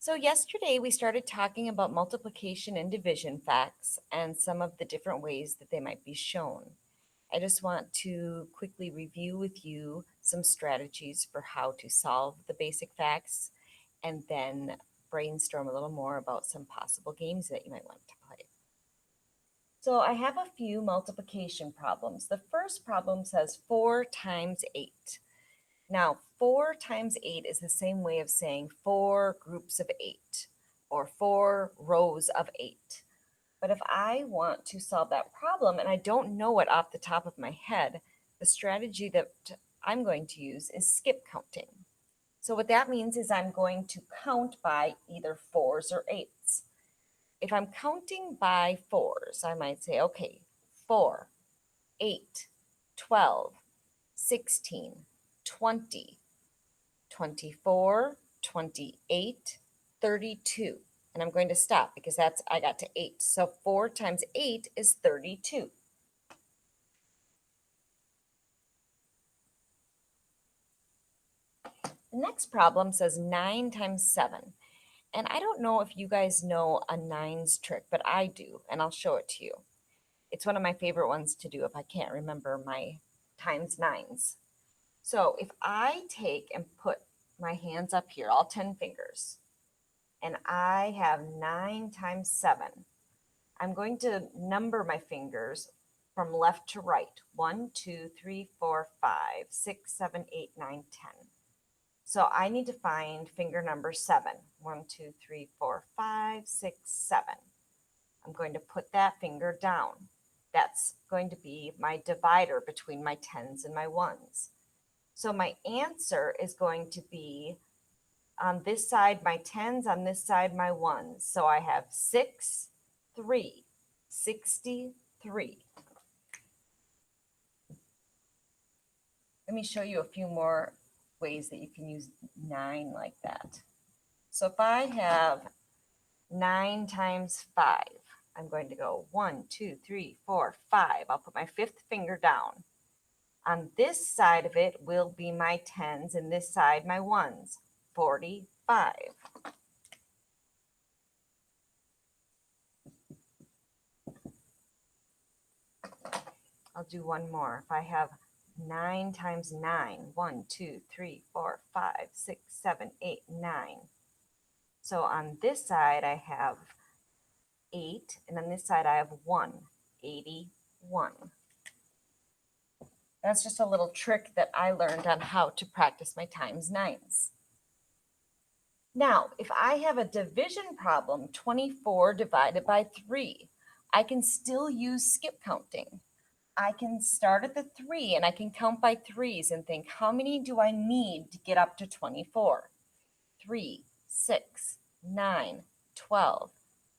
So, yesterday we started talking about multiplication and division facts and some of the different ways that they might be shown. I just want to quickly review with you some strategies for how to solve the basic facts and then brainstorm a little more about some possible games that you might want to play. So, I have a few multiplication problems. The first problem says 4 times 8. Now, 4 times 8 is the same way of saying 4 groups of 8 or 4 rows of 8. But if I want to solve that problem and I don't know it off the top of my head, the strategy that I'm going to use is skip counting. So what that means is I'm going to count by either 4s or 8s. If I'm counting by 4s, I might say, okay, 4, 8, 12, 16, 20, 24, 28, 32. And I'm going to stop because I got to 8. So 4 times 8 is 32. The next problem says 9 times 7. And I don't know if you guys know a nines trick, but I do, and I'll show it to you. It's one of my favorite ones to do if I can't remember my times nines. So if I take and put my hands up here, all 10 fingers, and I have 9 times 7. I'm going to number my fingers from left to right. 1, 2, 3, 4, 5, 6, 7, 8, 9, 10. So I need to find finger number 7. 1, 2, 3, 4, 5, 6, 7. I'm going to put that finger down. That's going to be my divider between my 10s and my 1s. So my answer is going to be on this side my 10s, on this side my 1s. So I have 6, 3, 63. Let me show you a few more ways that you can use 9 like that. So if I have 9 times 5, I'm going to go 1, 2, 3, 4, 5. I'll put my fifth finger down. On this side of it will be my 10s and this side my 1s. 45. I'll do one more. If I have 9 times 9, 1, 2, 3, 4, 5, 6, 7, 8, 9. So on this side I have 8, and on this side I have 1, 81. That's just a little trick that I learned on how to practice my times nines. Now, if I have a division problem, 24 divided by 3, I can still use skip counting. I can start at the 3 and I can count by 3s and think, how many do I need to get up to 24? 3, 6, 9, 12,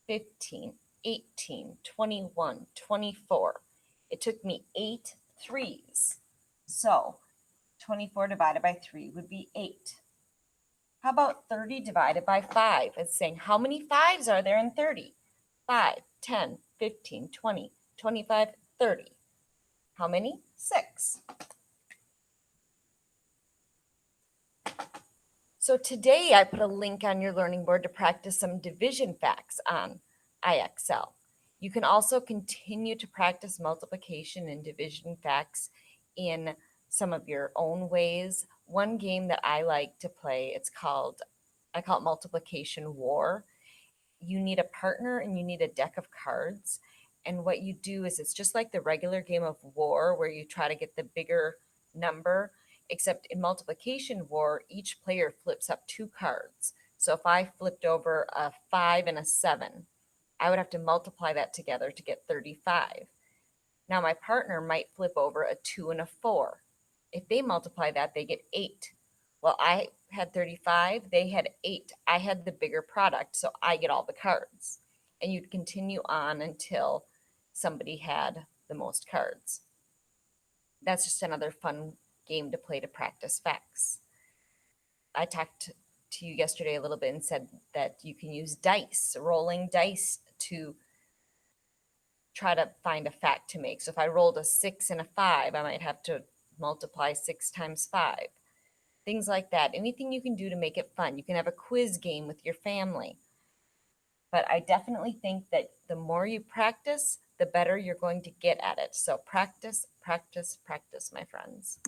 15, 18, 21, 24. It took me 8 3s. So 24 divided by 3 would be 8. How about 30 divided by 5? It's saying how many 5s are there in 30? 5, 10, 15, 20, 25, 30. How many? 6. So today I put a link on your learning board to practice some division facts on IXL. You can also continue to practice multiplication and division facts in some of your own ways. One game that I like to play, I call it Multiplication War. You need a partner and you need a deck of cards. And what you do is it's just like the regular game of war where you try to get the bigger number, except in Multiplication War, each player flips up 2 cards. So if I flipped over a 5 and a 7, I would have to multiply that together to get 35. Now my partner might flip over a 2 and a 4. If they multiply that, they get 8. Well, I had 35, they had 8. I had the bigger product, so I get all the cards. And you'd continue on until somebody had the most cards. That's just another fun game to play to practice facts. I talked to you yesterday a little bit and said that you can use dice, rolling dice, to try to find a fact to make. So if I rolled a 6 and a 5, I might have to multiply 6 times 5. things like that. Anything you can do to make it fun. You can have a quiz game with your family. But I definitely think that the more you practice, the better you're going to get at it. So practice, practice, practice, my friends.